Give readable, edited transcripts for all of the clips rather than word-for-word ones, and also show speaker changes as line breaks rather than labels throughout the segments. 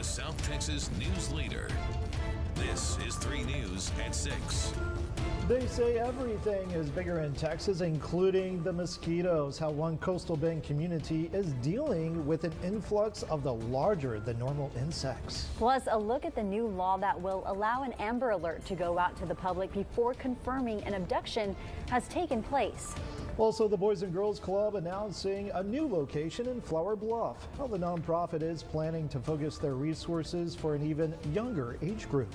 South Texas news leader. This is 3 News at 6.
They say everything is bigger in Texas, including the mosquitoes. How one coastal Bend community is dealing with an influx of the larger than normal insects.
Plus, a look at the new law that will allow an Amber Alert to go out to the public before confirming an abduction has taken place.
Also, the Boys and Girls Club announcing a new location in Flower Bluff. How the nonprofit is planning to focus their resources for an even younger age group.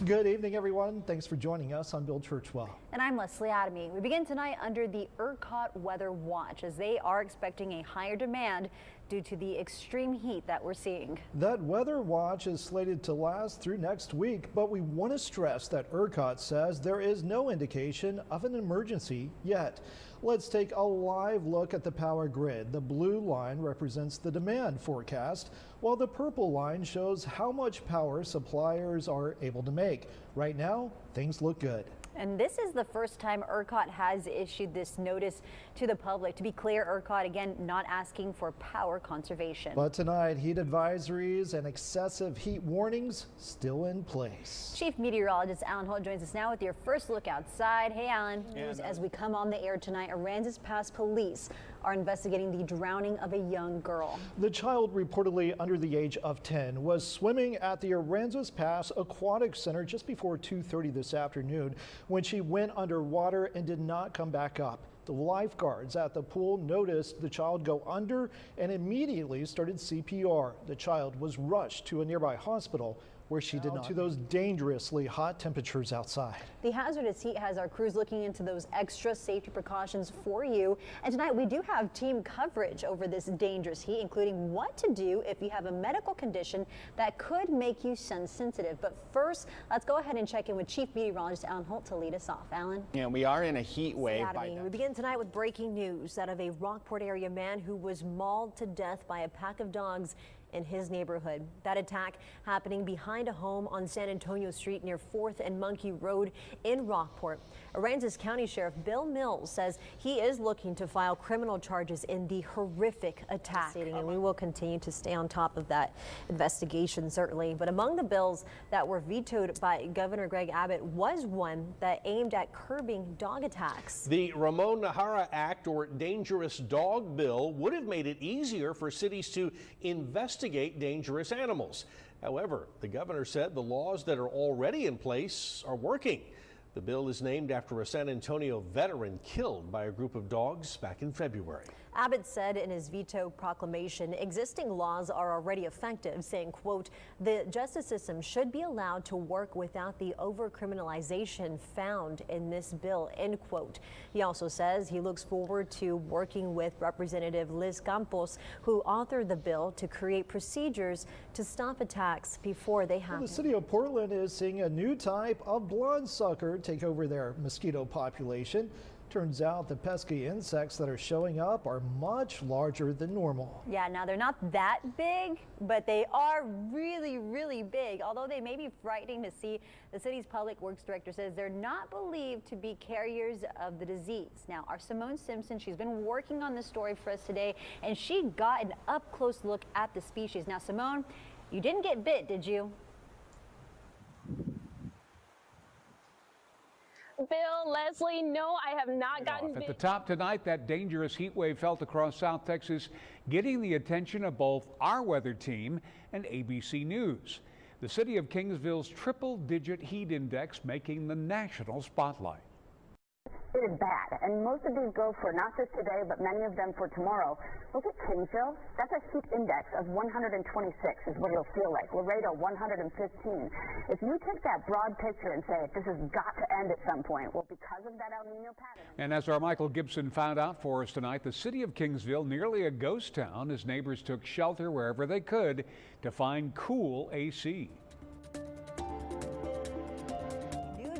Good evening, everyone. Thanks for joining us. I'm Bill Churchwell.
And I'm Leslie Adamy. We begin tonight under the ERCOT weather watch as they are expecting a higher demand due to the extreme heat that we're seeing. That
weather watch is slated to last through next week, but we want to stress that ERCOT says there is no indication of an emergency yet. Let's take a live look at the power grid. The blue line represents the demand forecast, while the purple line shows how much power suppliers are able to make. Right now, things look good.
And this is the first time ERCOT has issued this notice to the public. To be clear, ERCOT, again, not asking for power conservation.
But tonight, heat advisories and excessive heat warnings still in place.
Chief Meteorologist Alan Holt joins us now with your first look outside. Hey, Alan. News as we come on the air tonight. Aransas Pass police are investigating the drowning of a young girl.
The child, reportedly under the age of 10, was swimming at the Aransas Pass Aquatic Center just before 2:30 this afternoon when she went underwater and did not come back up. The lifeguards at the pool noticed the child go under and immediately started CPR. The child was rushed to a nearby hospital where she did not. To those dangerously hot temperatures outside.
The hazardous heat has our crews looking into those extra safety precautions for you. And tonight we do have team coverage over this dangerous heat, including what to do if you have a medical condition that could make you sun sensitive. But first, let's go ahead and check in with Chief Meteorologist Alan Holt to lead us off. Alan?
Yeah, we are in a heat wave.
We begin tonight with breaking news out of a Rockport area man who was mauled to death by a pack of dogs in his neighborhood. That attack happening behind a home on San Antonio Street near 4th and Monkey Road in Rockport. Aransas County Sheriff Bill Mills says he is looking to file criminal charges in the horrific attack. And we will continue to stay on top of that investigation, certainly. But among the bills that were vetoed by Governor Greg Abbott was one that aimed at curbing dog attacks.
The Ramon Nahara Act, or Dangerous Dog Bill, would have made it easier for cities to investigate dangerous animals. However, the governor said the laws that are already in place are working. The bill is named after a San Antonio veteran killed by a group of dogs back in February.
Abbott said in his veto proclamation, existing laws are already effective, saying, quote, the justice system should be allowed to work without the overcriminalization found in this bill, end quote. He also says he looks forward to working with Representative Liz Campos, who authored the bill, to create procedures to stop attacks before they happen.
The city of Portland is seeing a new type of bloodsucker take over their mosquito population. Turns out the pesky insects that are showing up are much larger than normal.
Yeah, now they're not that big, but they are really, really big. Although they may be frightening to see, the city's public works director says they're not believed to be carriers of the disease. Now, our Simone Simpson, she's been working on this story for us today, and she got an up-close look at the species. Now, Simone, you didn't get bit, did you?
Bill, Leslie, no, I have not gotten bit.
At the top tonight, that dangerous heat wave felt across South Texas, getting the attention of both our weather team and ABC News. The city of Kingsville's triple-digit heat index making the national spotlight.
It is bad, and most of these go for not just today, but many of them for tomorrow. Look at Kingsville. That's a heat index of 126 is what it'll feel like. Laredo, 115. If you take that broad picture and say, this has got to end at some point, well, because of that El Nino pattern.
And as our Michael Gibson found out for us tonight, the city of Kingsville nearly a ghost town as neighbors took shelter wherever they could to find cool AC.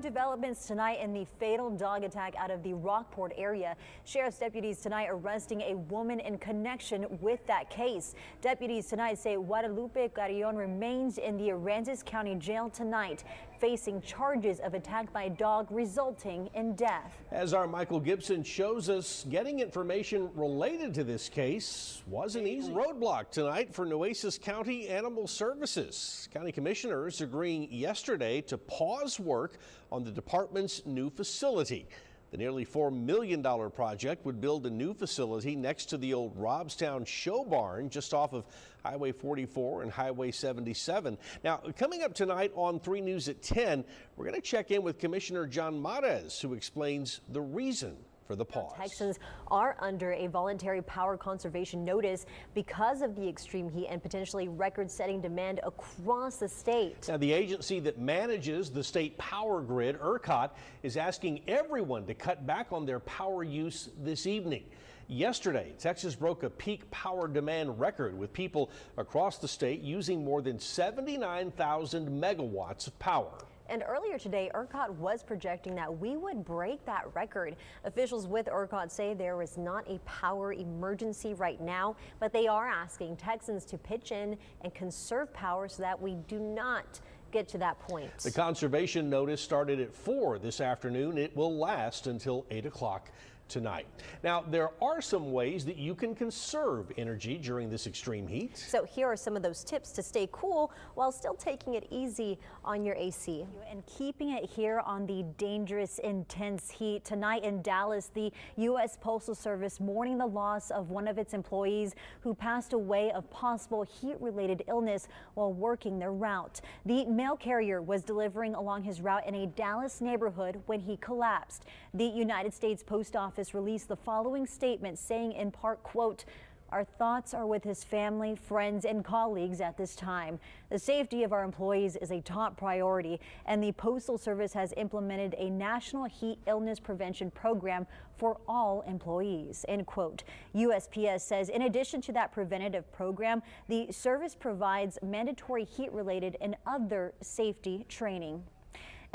Developments tonight in the fatal dog attack out of the Rockport area. Sheriff's deputies tonight arresting a woman in connection with that case. Deputies tonight say Guadalupe Carrion remains in the Aransas County Jail tonight, facing charges of attack by a dog resulting in death.
As our Michael Gibson shows us, getting information related to this case wasn't easy. Roadblock tonight for Nueces County Animal Services. County commissioners agreeing yesterday to pause work on the department's new facility. The nearly $4 million project would build a new facility next to the old Robstown Show Barn just off of Highway 44 and Highway 77. Now, coming up tonight on 3 News at 10, we're going to check in with Commissioner John Mares, who explains the reason for the pause.
Texans are under a voluntary power conservation notice because of the extreme heat and potentially record-setting demand across the state.
Now, the agency that manages the state power grid, ERCOT, is asking everyone to cut back on their power use this evening. Yesterday, Texas broke a peak power demand record with people across the state using more than 79,000 megawatts of power.
And earlier today, ERCOT was projecting that we would break that record. Officials with ERCOT say there is not a power emergency right now, but they are asking Texans to pitch in and conserve power so that we do not get to that point.
The conservation notice started at 4 this afternoon. It will last until 8 o'clock tonight. Now, there are some ways that you can conserve energy during this extreme heat.
So here are some of those tips to stay cool while still taking it easy on your AC. And keeping it here on the dangerous, intense heat. Tonight in Dallas, the U.S. Postal Service mourning the loss of one of its employees who passed away of possible heat-related illness while working their route. The mail carrier was delivering along his route in a Dallas neighborhood when he collapsed. The United States Post Office released the following statement saying in part, quote, "Our thoughts are with his family, friends, and colleagues at this time. The safety of our employees is a top priority, and the Postal Service has implemented a national heat illness prevention program for all employees," end quote. USPS says in addition to that preventative program, the service provides mandatory heat-related and other safety training.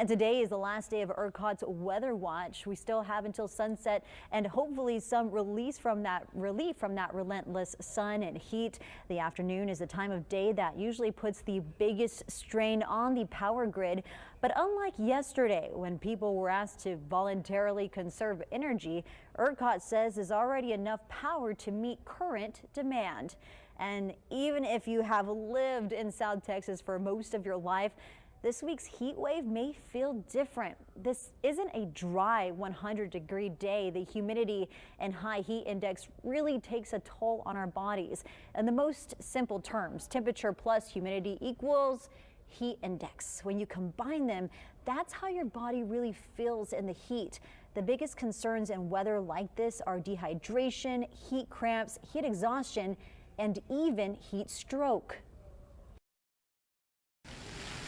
And today is the last day of ERCOT's Weather Watch. We still have until sunset and hopefully some relief from that relentless sun and heat. The afternoon is the time of day that usually puts the biggest strain on the power grid. But unlike yesterday, when people were asked to voluntarily conserve energy, ERCOT says there's already enough power to meet current demand. And even if you have lived in South Texas for most of your life, this week's heat wave may feel different. This isn't a dry 100-degree day. The humidity and high heat index really takes a toll on our bodies. In the most simple terms, temperature plus humidity equals heat index. When you combine them, that's how your body really feels in the heat. The biggest concerns in weather like this are dehydration, heat cramps, heat exhaustion, and even heat stroke.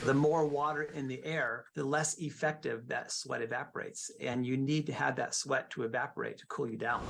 The more water in the air, the less effective that sweat evaporates. And you need to have that sweat to evaporate to cool you down.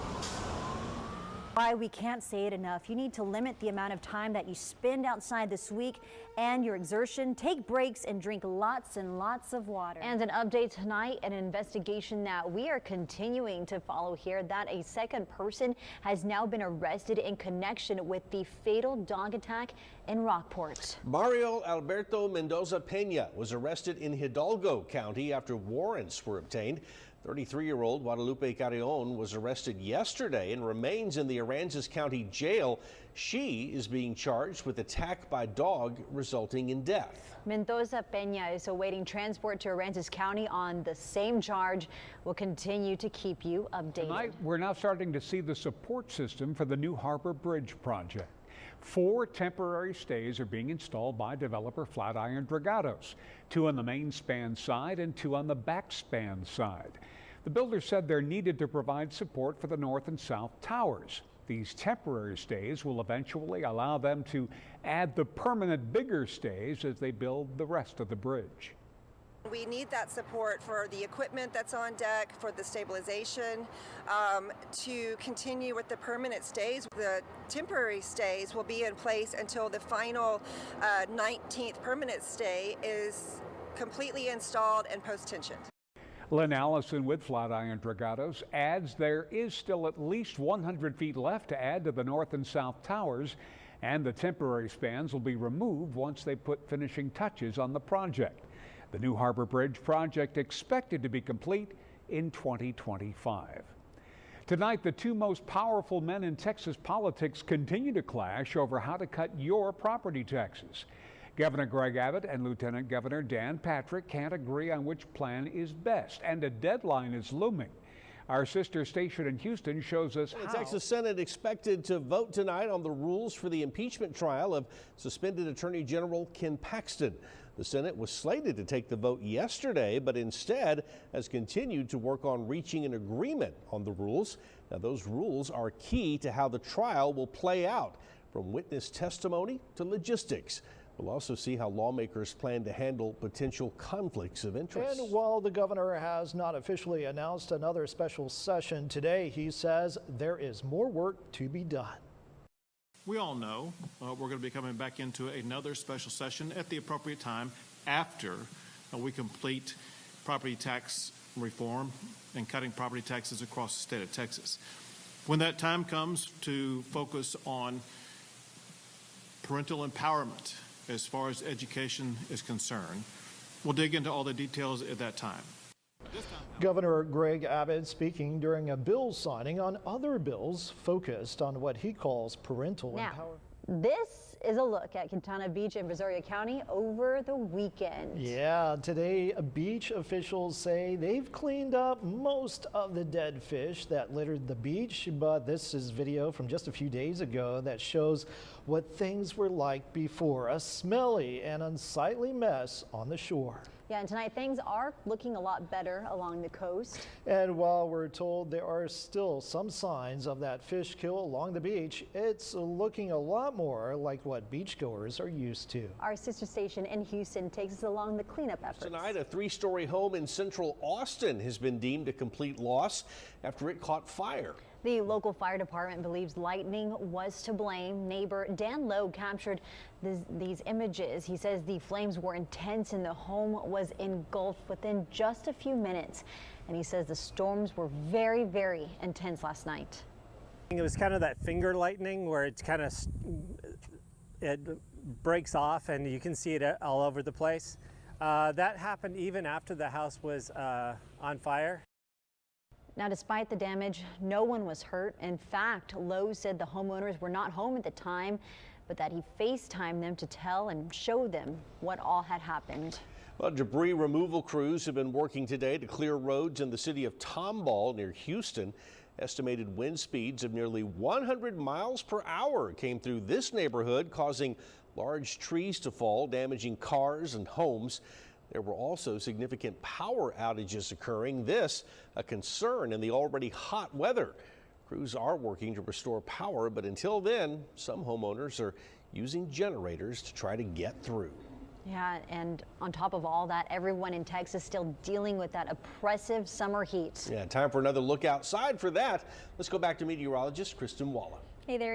Why we can't say it enough. You need to limit the amount of time that you spend outside this week and your exertion. Take breaks and drink lots and lots of water. And an update tonight, an investigation that we are continuing to follow here, that a second person has now been arrested in connection with the fatal dog attack in Rockport.
Mario Alberto Mendoza Pena was arrested in Hidalgo County after warrants were obtained. 33-year-old Guadalupe Carrion was arrested yesterday and remains in the Aransas County Jail. She is being charged with attack by dog resulting in death.
Mendoza Pena is awaiting transport to Aransas County on the same charge. We'll continue to keep you updated.
Tonight, we're now starting to see the support system for the new Harbor Bridge project. 4 temporary stays are being installed by developer Flatiron Dragados, 2 on the main span side and 2 on the back span side. The builder said they're needed to provide support for the north and south towers. These temporary stays will eventually allow them to add the permanent bigger stays as they build the rest of the bridge.
We need that support for the equipment that's on deck, for the stabilization, to continue with the permanent stays. The temporary stays will be in place until the final 19th permanent stay is completely installed and post-tensioned.
Lynn Allison with Flatiron Dragados adds there is still at least 100 feet left to add to the north and south towers, and the temporary spans will be removed once they put finishing touches on the project. The new Harbor Bridge project expected to be complete in 2025. Tonight, the two most powerful men in Texas politics continue to clash over how to cut your property taxes. Governor Greg Abbott and Lieutenant Governor Dan Patrick can't agree on which plan is best, and a deadline is looming. Our sister station in Houston shows us how.
The Texas Senate expected to vote tonight on the rules for the impeachment trial of suspended Attorney General Ken Paxton. The Senate was slated to take the vote yesterday, but instead has continued to work on reaching an agreement on the rules. Now, those rules are key to how the trial will play out, from witness testimony to logistics. We'll also see how lawmakers plan to handle potential conflicts of interest.
And while the governor has not officially announced another special session today, he says there is more work to be done.
We all know we're going to be coming back into another special session at the appropriate time after we complete property tax reform and cutting property taxes across the state of Texas. When that time comes to focus on parental empowerment as far as education is concerned, we'll dig into all the details at that time.
Governor Greg Abbott speaking during a bill signing on other bills focused on what he calls parental empowerment.
This is a look at Quintana Beach in Brazoria County over the weekend.
Yeah, today beach officials say they've cleaned up most of the dead fish that littered the beach, but this is video from just a few days ago that shows what things were like before, a smelly and unsightly mess on the shore.
Yeah, and tonight things are looking a lot better along the coast.
And while we're told there are still some signs of that fish kill along the beach, it's looking a lot more like what beachgoers are used to.
Our sister station in Houston takes us along the cleanup efforts.
Tonight, a three-story home in central Austin has been deemed a complete loss after it caught fire.
The local fire department believes lightning was to blame. Neighbor Dan Lowe captured these images. He says the flames were intense and the home was engulfed within just a few minutes. And he says the storms were very, very intense last night.
It was kind of that finger lightning where it's kind of, it breaks off and you can see it all over the place. That happened even after the house was on fire.
Now, despite the damage, no one was hurt. In fact, Lowe said the homeowners were not home at the time, but that he FaceTimed them to tell and show them what all had happened.
Well, debris removal crews have been working today to clear roads in the city of Tomball near Houston. Estimated wind speeds of nearly 100 miles per hour came through this neighborhood, causing large trees to fall, damaging cars and homes. There were also significant power outages occurring. This a concern in the already hot weather. Crews are working to restore power, but until then, some homeowners are using generators to try to get through.
Yeah, and on top of all that, everyone in Texas still dealing with that oppressive summer heat.
Yeah, time for another look outside. For that, let's go back to meteorologist Kristen Walla.
Hey there.